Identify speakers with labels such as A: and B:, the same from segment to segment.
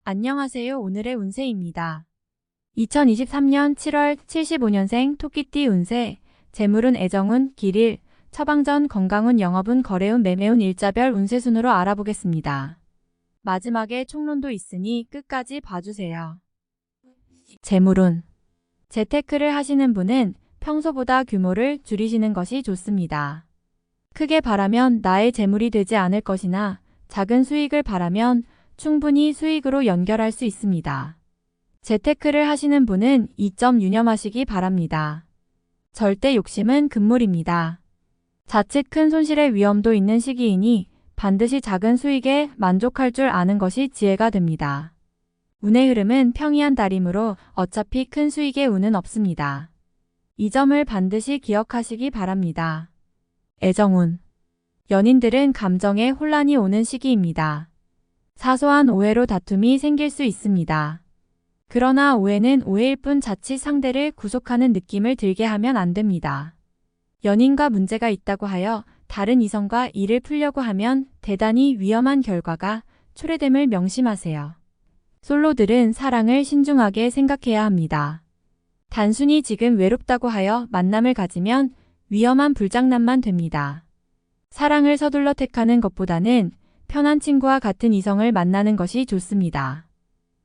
A: 안녕하세요. 오늘의 운세입니다. 2023년 7월 75년생 토끼띠 운세, 재물운 애정운, 길일, 처방전, 건강운, 영업운, 거래운, 매매운, 일자별 운세 순으로 알아보겠습니다. 마지막에 총론도 있으니 끝까지 봐주세요. 재물운. 재테크를 하시는 분은 평소보다 규모를 줄이시는 것이 좋습니다. 크게 바라면 나의 재물이 되지 않을 것이나 작은 수익을 바라면 충분히 수익으로 연결할 수 있습니다. 재테크를 하시는 분은 이 점 유념하시기 바랍니다. 절대 욕심은 금물입니다. 자칫 큰 손실의 위험도 있는 시기이니 반드시 작은 수익에 만족할 줄 아는 것이 지혜가 됩니다. 운의 흐름은 평이한 달이므로 어차피 큰 수익의 운은 없습니다. 이 점을 반드시 기억하시기 바랍니다. 애정운. 연인들은 감정에 혼란이 오는 시기입니다. 사소한 오해로 다툼이 생길 수 있습니다. 그러나 오해는 오해일 뿐 자칫 상대를 구속하는 느낌을 들게 하면 안 됩니다. 연인과 문제가 있다고 하여 다른 이성과 일을 풀려고 하면 대단히 위험한 결과가 초래됨을 명심하세요. 솔로들은 사랑을 신중하게 생각해야 합니다. 단순히 지금 외롭다고 하여 만남을 가지면 위험한 불장난만 됩니다. 사랑을 서둘러 택하는 것보다는 편한 친구와 같은 이성을 만나는 것이 좋습니다.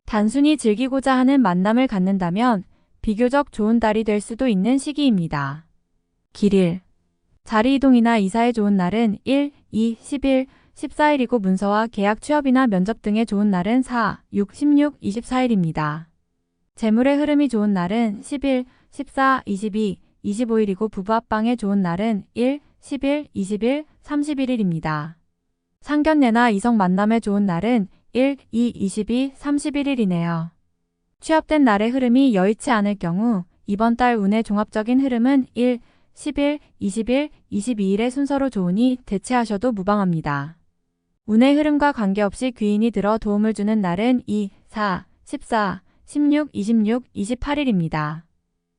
A: 단순히 즐기고자 하는 만남을 갖는다면 비교적 좋은 달이 될 수도 있는 시기입니다. 길일. 자리 이동이나 이사에 좋은 날은 1, 2, 11, 14일이고 문서와 계약 취업이나 면접 등에 좋은 날은 4, 6, 16, 24일입니다. 재물의 흐름이 좋은 날은 11, 14, 22, 25일이고 부부 합방에 좋은 날은 1, 11, 20일, 31일입니다. 상견례나 이성 만남에 좋은 날은 1, 2, 22, 31일이네요. 취업된 날의 흐름이 여의치 않을 경우 이번 달 운의 종합적인 흐름은 1, 10일, 20일, 22일의 순서로 좋으니 대체하셔도 무방합니다. 운의 흐름과 관계없이 귀인이 들어 도움을 주는 날은 2, 4, 14, 16, 26, 28일입니다.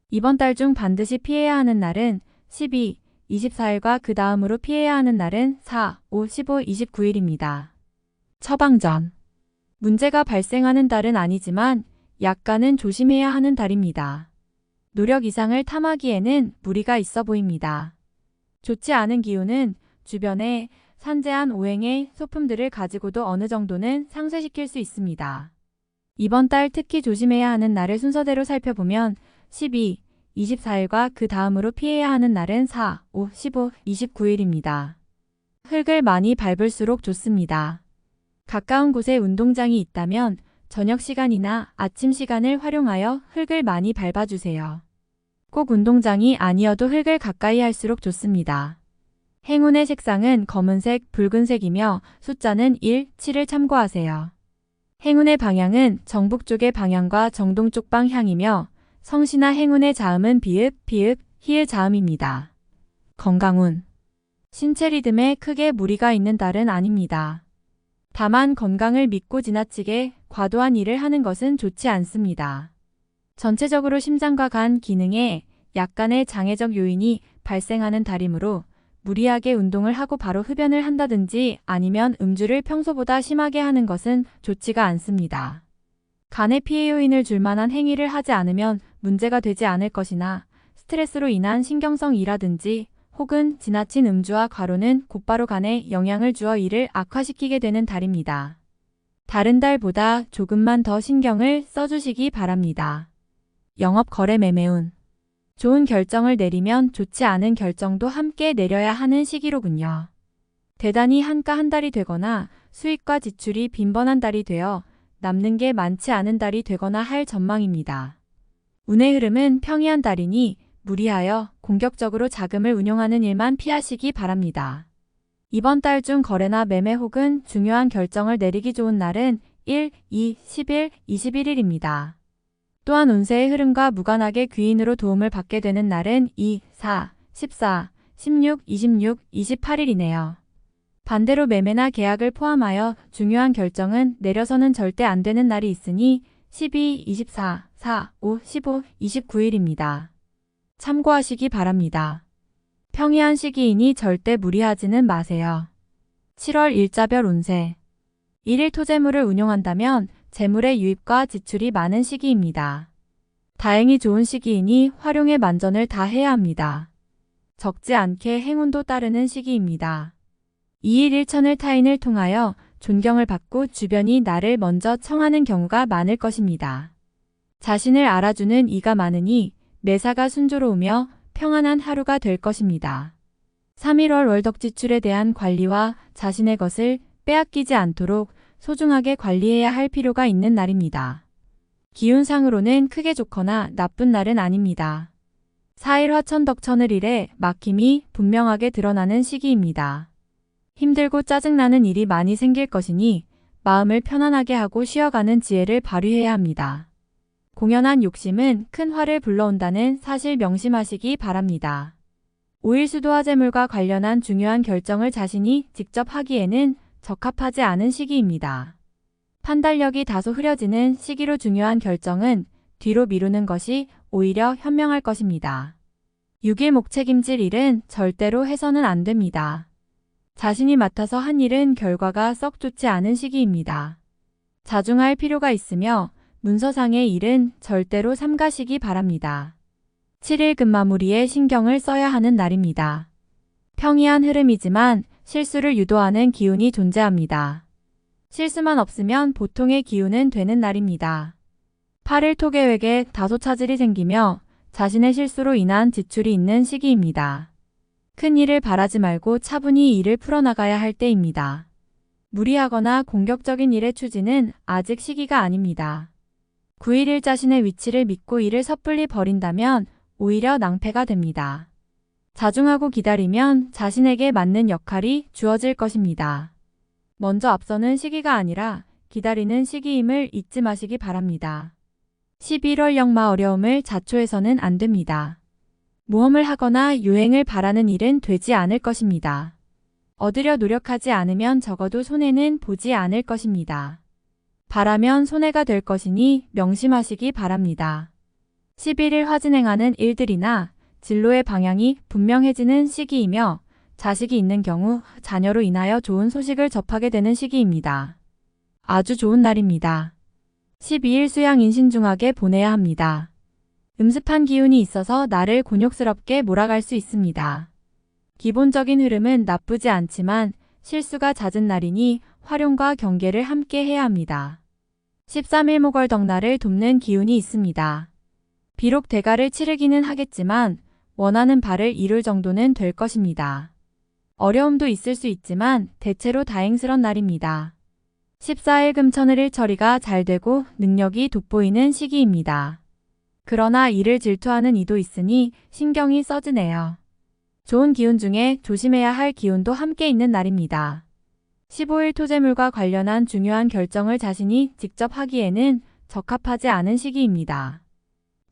A: 이번 달 중 반드시 피해야 하는 날은 12, 24일과 그 다음으로 피해야 하는 날은 4, 5, 15, 29일입니다. 처방전. 문제가 발생하는 달은 아니지만 약간은 조심해야 하는 달입니다. 노력 이상을 탐하기에는 무리가 있어 보입니다. 좋지 않은 기운은 주변에 산재한 오행의 소품들을 가지고도 어느 정도는 상쇄시킬 수 있습니다. 이번 달 특히 조심해야 하는 날을 순서대로 살펴보면 12, 24일과 그 다음으로 피해야 하는 날은 4, 5, 15, 29일입니다. 흙을 많이 밟을수록 좋습니다. 가까운 곳에 운동장이 있다면 저녁 시간이나 아침 시간을 활용하여 흙을 많이 밟아주세요. 꼭 운동장이 아니어도 흙을 가까이 할수록 좋습니다. 행운의 색상은 검은색, 붉은색이며 숫자는 1, 7을 참고하세요. 행운의 방향은 정북 쪽의 방향과 정동 쪽 방향이며 성씨나 행운의 자음은 비읍, 피읍, 히읗 자음입니다. 건강운. 신체 리듬에 크게 무리가 있는 달은 아닙니다. 다만 건강을 믿고 지나치게 과도한 일을 하는 것은 좋지 않습니다. 전체적으로 심장과 간 기능에 약간의 장애적 요인이 발생하는 달이므로 무리하게 운동을 하고 바로 흡연을 한다든지 아니면 음주를 평소보다 심하게 하는 것은 좋지가 않습니다. 간에 피해 요인을 줄 만한 행위를 하지 않으면 문제가 되지 않을 것이나 스트레스로 인한 신경성이라든지 혹은 지나친 음주와 과로는 곧바로 간에 영향을 주어 이를 악화시키게 되는 달입니다. 다른 달보다 조금만 더 신경을 써주시기 바랍니다. 영업 거래 매매운. 좋은 결정을 내리면 좋지 않은 결정도 함께 내려야 하는 시기로군요. 대단히 한가 한 달이 되거나 수익과 지출이 빈번한 달이 되어 남는 게 많지 않은 달이 되거나 할 전망입니다. 운의 흐름은 평이한 달이니 무리하여 공격적으로 자금을 운용하는 일만 피하시기 바랍니다. 이번 달 중 거래나 매매 혹은 중요한 결정을 내리기 좋은 날은 1, 2, 10일, 21일입니다. 또한 운세의 흐름과 무관하게 귀인으로 도움을 받게 되는 날은 2, 4, 14, 16, 26, 28일이네요. 반대로 매매나 계약을 포함하여 중요한 결정은 내려서는 절대 안 되는 날이 있으니 12, 24, 4, 5, 15, 29일입니다. 참고하시기 바랍니다. 평이한 시기이니 절대 무리하지는 마세요. 7월 일자별 운세. 1일 토재물을 운용한다면 재물의 유입과 지출이 많은 시기입니다. 다행히 좋은 시기이니 활용의 만전을 다해야 합니다. 적지 않게 행운도 따르는 시기입니다. 2일 1천을 타인을 통하여 존경을 받고 주변이 나를 먼저 청하는 경우가 많을 것입니다. 자신을 알아주는 이가 많으니 매사가 순조로우며 평안한 하루가 될 것입니다. 3.1월 월덕 지출에 대한 관리와 자신의 것을 빼앗기지 않도록 소중하게 관리해야 할 필요가 있는 날입니다. 기운상으로는 크게 좋거나 나쁜 날은 아닙니다. 4일 화천덕천을 일에 막힘이 분명하게 드러나는 시기입니다. 힘들고 짜증나는 일이 많이 생길 것이니 마음을 편안하게 하고 쉬어가는 지혜를 발휘해야 합니다. 공연한 욕심은 큰 화를 불러온다는 사실 명심하시기 바랍니다. 5일 수도화재물과 관련한 중요한 결정을 자신이 직접 하기에는 적합하지 않은 시기입니다. 판단력이 다소 흐려지는 시기로 중요한 결정은 뒤로 미루는 것이 오히려 현명할 것입니다. 6일 목책임질 일은 절대로 해서는 안 됩니다. 자신이 맡아서 한 일은 결과가 썩 좋지 않은 시기입니다. 자중할 필요가 있으며 문서상의 일은 절대로 삼가시기 바랍니다. 7일 금마무리에 신경을 써야 하는 날입니다. 평이한 흐름이지만 실수를 유도하는 기운이 존재합니다. 실수만 없으면 보통의 기운은 되는 날입니다. 8일 토계획에 다소 차질이 생기며 자신의 실수로 인한 지출이 있는 시기입니다. 큰 일을 바라지 말고 차분히 일을 풀어나가야 할 때입니다. 무리하거나 공격적인 일의 추진은 아직 시기가 아닙니다. 9일 자신의 위치를 믿고 일을 섣불리 버린다면 오히려 낭패가 됩니다. 자중하고 기다리면 자신에게 맞는 역할이 주어질 것입니다. 먼저 앞서는 시기가 아니라 기다리는 시기임을 잊지 마시기 바랍니다. 11월 역마 어려움을 자초해서는 안 됩니다. 모험을 하거나 유행을 바라는 일은 되지 않을 것입니다. 얻으려 노력하지 않으면 적어도 손해는 보지 않을 것입니다. 바라면 손해가 될 것이니 명심하시기 바랍니다. 11일 화진행하는 일들이나 진로의 방향이 분명해지는 시기이며 자식이 있는 경우 자녀로 인하여 좋은 소식을 접하게 되는 시기입니다. 아주 좋은 날입니다. 12일 수양 인신중하게 보내야 합니다. 음습한 기운이 있어서 나를 곤욕스럽게 몰아갈 수 있습니다. 기본적인 흐름은 나쁘지 않지만 실수가 잦은 날이니 활용과 경계를 함께 해야 합니다. 13일 목월덕날을 돕는 기운이 있습니다. 비록 대가를 치르기는 하겠지만 원하는 바를 이룰 정도는 될 것입니다. 어려움도 있을 수 있지만 대체로 다행스런 날입니다. 14일 금천을일 처리가 잘 되고 능력이 돋보이는 시기입니다. 그러나 이를 질투하는 이도 있으니 신경이 써지네요. 좋은 기운 중에 조심해야 할 기운도 함께 있는 날입니다. 15일 토재물과 관련한 중요한 결정을 자신이 직접 하기에는 적합하지 않은 시기입니다.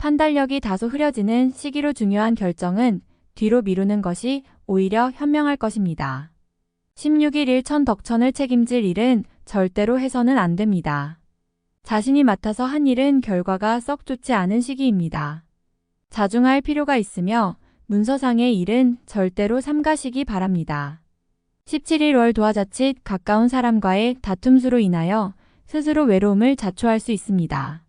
A: 판단력이 다소 흐려지는 시기로 중요한 결정은 뒤로 미루는 것이 오히려 현명할 것입니다. 16일 일천 덕천을 책임질 일은 절대로 해서는 안 됩니다. 자신이 맡아서 한 일은 결과가 썩 좋지 않은 시기입니다. 자중할 필요가 있으며 문서상의 일은 절대로 삼가시기 바랍니다. 17일 월 도화자칫 가까운 사람과의 다툼수로 인하여 스스로 외로움을 자초할 수 있습니다.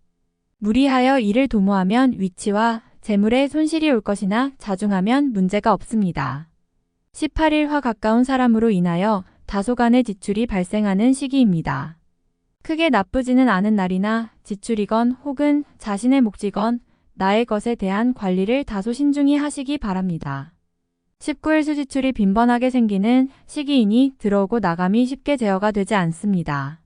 A: 무리하여 일을 도모하면 위치와 재물에 손실이 올 것이나 자중하면 문제가 없습니다. 18일 화 가까운 사람으로 인하여 다소간의 지출이 발생하는 시기입니다. 크게 나쁘지는 않은 날이나 지출이건 혹은 자신의 몫이건 나의 것에 대한 관리를 다소 신중히 하시기 바랍니다. 19일 수지출이 빈번하게 생기는 시기이니 들어오고 나감이 쉽게 제어가 되지 않습니다.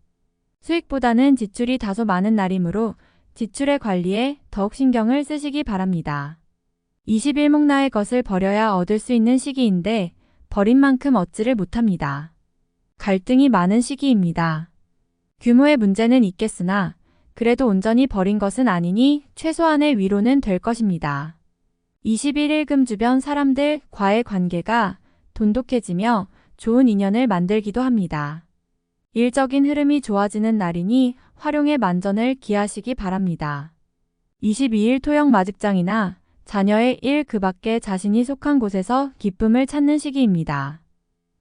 A: 수익보다는 지출이 다소 많은 날이므로 지출의 관리에 더욱 신경을 쓰시기 바랍니다. 21목 나의 것을 버려야 얻을 수 있는 시기인데 버린 만큼 얻지를 못합니다. 갈등이 많은 시기입니다. 규모의 문제는 있겠으나 그래도 온전히 버린 것은 아니니 최소한의 위로는 될 것입니다. 21일 금 주변 사람들과의 관계가 돈독해지며 좋은 인연을 만들기도 합니다. 일적인 흐름이 좋아지는 날이니 활용의 만전을 기하시기 바랍니다. 22일 토역 마직장이나 자녀의 일 그 밖에 자신이 속한 곳에서 기쁨을 찾는 시기입니다.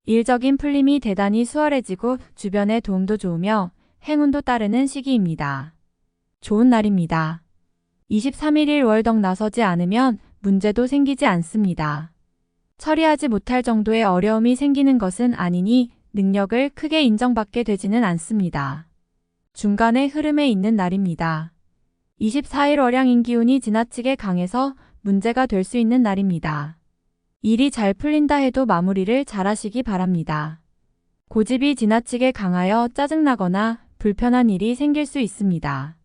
A: 일적인 풀림이 대단히 수월해지고 주변의 도움도 좋으며 행운도 따르는 시기입니다. 좋은 날입니다. 23일 월덕 나서지 않으면 문제도 생기지 않습니다. 처리하지 못할 정도의 어려움이 생기는 것은 아니니 능력을 크게 인정받게 되지는 않습니다. 중간의 흐름에 있는 날입니다. 24일 월양인 기운이 지나치게 강해서 문제가 될 수 있는 날입니다. 일이 잘 풀린다 해도 마무리를 잘 하시기 바랍니다. 고집이 지나치게 강하여 짜증나거나 불편한 일이 생길 수 있습니다.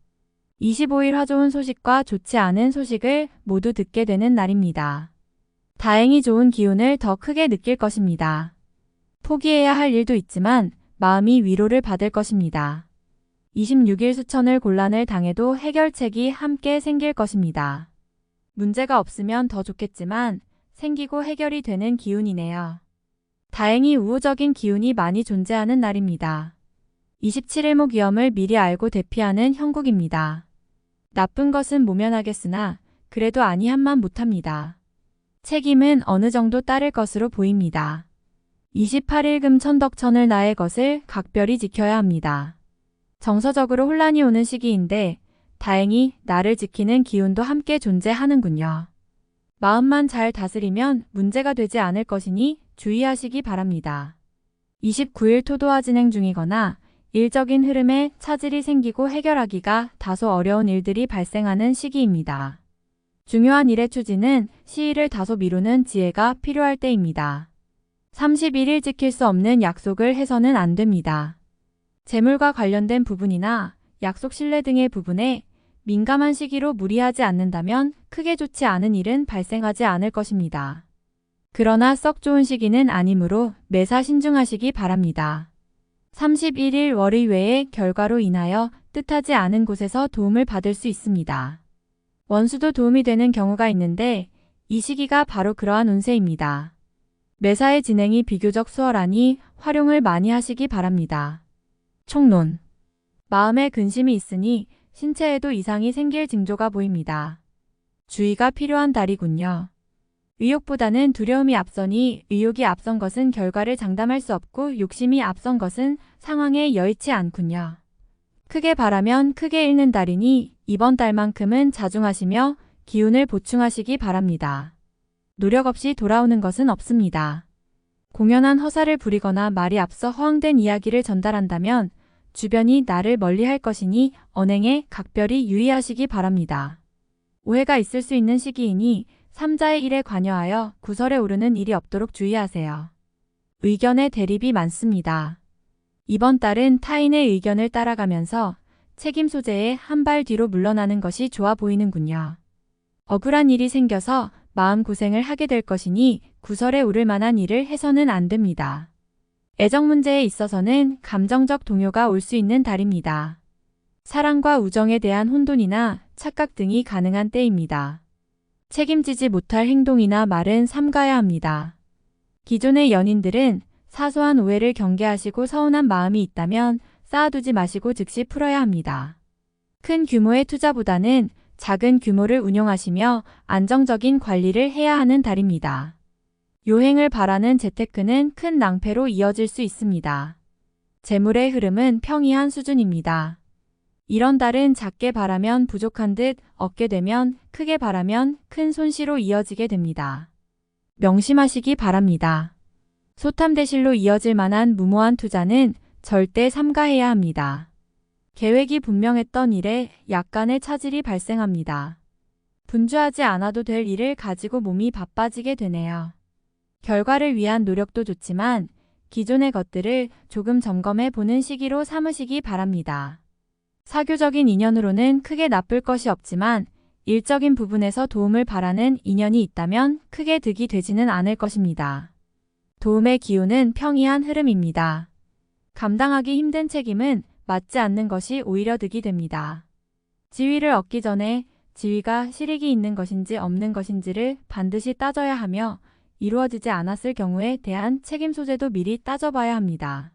A: 25일 화좋은 소식과 좋지 않은 소식을 모두 듣게 되는 날입니다. 다행히 좋은 기운을 더 크게 느낄 것입니다. 포기해야 할 일도 있지만 마음이 위로를 받을 것입니다. 26일 수천을 곤란을 당해도 해결책이 함께 생길 것입니다. 문제가 없으면 더 좋겠지만 생기고 해결이 되는 기운이네요. 다행히 우호적인 기운이 많이 존재하는 날입니다. 27일 목위험을 미리 알고 대피하는 형국입니다. 나쁜 것은 모면하겠으나 그래도 아니한만 못합니다. 책임은 어느 정도 따를 것으로 보입니다. 28일 금천덕천을 나의 것을 각별히 지켜야 합니다. 정서적으로 혼란이 오는 시기인데 다행히 나를 지키는 기운도 함께 존재하는군요. 마음만 잘 다스리면 문제가 되지 않을 것이니 주의하시기 바랍니다. 29일 토도화 진행 중이거나 일적인 흐름에 차질이 생기고 해결하기가 다소 어려운 일들이 발생하는 시기입니다. 중요한 일의 추진은 시일을 다소 미루는 지혜가 필요할 때입니다. 31일 지킬 수 없는 약속을 해서는 안 됩니다. 재물과 관련된 부분이나 약속 신뢰 등의 부분에 민감한 시기로 무리하지 않는다면 크게 좋지 않은 일은 발생하지 않을 것입니다. 그러나 썩 좋은 시기는 아니므로 매사 신중하시기 바랍니다. 31일 월의외의 결과로 인하여 뜻하지 않은 곳에서 도움을 받을 수 있습니다. 원수도 도움이 되는 경우가 있는데 이 시기가 바로 그러한 운세입니다. 매사의 진행이 비교적 수월하니 활용을 많이 하시기 바랍니다. 총론. 마음에 근심이 있으니 신체에도 이상이 생길 징조가 보입니다. 주의가 필요한 달이군요. 의욕보다는 두려움이 앞서니 의욕이 앞선 것은 결과를 장담할 수 없고 욕심이 앞선 것은 상황에 여의치 않군요. 크게 바라면 크게 읽는 달이니 이번 달만큼은 자중하시며 기운을 보충하시기 바랍니다. 노력 없이 돌아오는 것은 없습니다. 공연한 허사를 부리거나 말이 앞서 허황된 이야기를 전달한다면 주변이 나를 멀리할 것이니 언행에 각별히 유의하시기 바랍니다. 오해가 있을 수 있는 시기이니 삼자의 일에 관여하여 구설에 오르는 일이 없도록 주의하세요. 의견의 대립이 많습니다. 이번 달은 타인의 의견을 따라가면서 책임 소재에 한 발 뒤로 물러나는 것이 좋아 보이는군요. 억울한 일이 생겨서 마음고생을 하게 될 것이니 구설에 오를 만한 일을 해서는 안 됩니다. 애정 문제에 있어서는 감정적 동요가 올 수 있는 달입니다. 사랑과 우정에 대한 혼돈이나 착각 등이 가능한 때입니다. 책임지지 못할 행동이나 말은 삼가야 합니다. 기존의 연인들은 사소한 오해를 경계하시고 서운한 마음이 있다면 쌓아두지 마시고 즉시 풀어야 합니다. 큰 규모의 투자보다는 작은 규모를 운용하시며 안정적인 관리를 해야 하는 달입니다. 요행을 바라는 재테크는 큰 낭패로 이어질 수 있습니다. 재물의 흐름은 평이한 수준입니다. 이런 달은 작게 바라면 부족한 듯 얻게 되면 크게 바라면 큰 손실로 이어지게 됩니다. 명심하시기 바랍니다. 소탐대실로 이어질 만한 무모한 투자는 절대 삼가해야 합니다. 계획이 분명했던 일에 약간의 차질이 발생합니다. 분주하지 않아도 될 일을 가지고 몸이 바빠지게 되네요. 결과를 위한 노력도 좋지만 기존의 것들을 조금 점검해 보는 시기로 삼으시기 바랍니다. 사교적인 인연으로는 크게 나쁠 것이 없지만 일적인 부분에서 도움을 바라는 인연이 있다면 크게 득이 되지는 않을 것입니다. 도움의 기운은 평이한 흐름입니다. 감당하기 힘든 책임은 맞지 않는 것이 오히려 득이 됩니다. 지위를 얻기 전에 지위가 실익이 있는 것인지 없는 것인지를 반드시 따져야 하며 이루어지지 않았을 경우에 대한 책임 소재도 미리 따져봐야 합니다.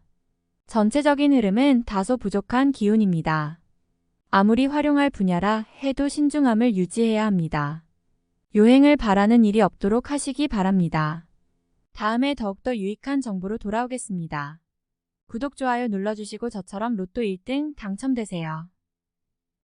A: 전체적인 흐름은 다소 부족한 기운입니다. 아무리 활용할 분야라 해도 신중함을 유지해야 합니다. 요행을 바라는 일이 없도록 하시기 바랍니다. 다음에 더욱더 유익한 정보로 돌아오겠습니다. 구독, 좋아요 눌러주시고 저처럼 로또 1등 당첨되세요.